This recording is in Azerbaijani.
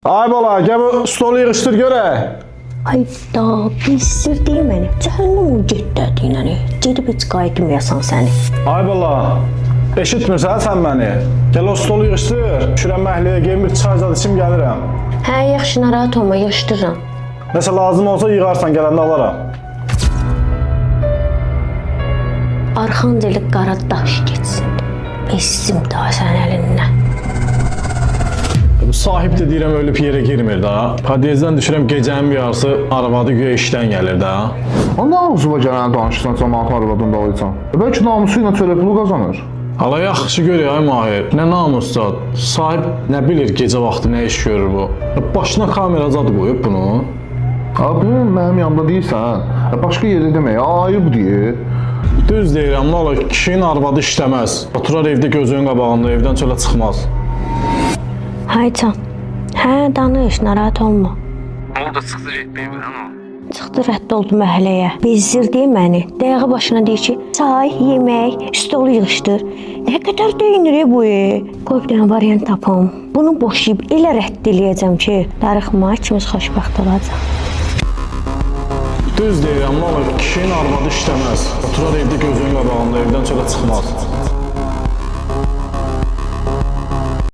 Ay bala, gel bu stolu yığışdır görək. Ay da pisdir deyil məni. Cəhənnəm o getdədiyinəni. Gedib heç qayıtmayasan səni. Ay bala, eşitmirsən sən məni? Gəl o stolu yığışdır. Şürəm məhliyə gelin bir çay zad içim gəlirəm. Hə, yaxşı, narahat olma, yığışdırıram. Nəsə lazım olsa yığarsan, gələndə alaram. Arxangelik qara daş getsin. Essim daha sənin əlindən. Bu sahib də deyirəm ölüb yerə girmir da. Podiyezdən düşürəm gecənin bir yarısı arvadı güya işdən gəlir da. Onda ağzıma gələni danışırsan, cəmaat arvadın dalaysan. Bəlkə namusu ilə çörək pulu qazanır. Hala yaxşı görüyor ay Mahir. Nə namusda. Sahib nə bilir gecə vaxtı nə iş görür bu. Başına kamera zad qoyub bunu. Abi mənim yanımda deyirsən, başqa yerdə demək, ayıb deyir. Düz deyirəm, lala kişinin arvadı işləməz. Oturar evdə gözünün qabağında, evdən çölə çıxmaz. Haycan. Hə, danış, narahat olma. Oldu çıxdı getməyə bilən o. Çıxdı rədd oldu məhəlləyə. Bezdirdi məni. Dəqiqə başına deyir ki, çay, yemək, stolu yığışdır. Nə qədər deyinir bu? Qoy bir dənə variant tapım. Bunu boşayıb elə rədd eləyəcəm ki, darıxma, ikimiz xoşbəxt olacaq. Düz deyirəm, lala kişinin arvadı işləməz. Oturar evdə gözünün qabağında, evdən çölə çıxmaz.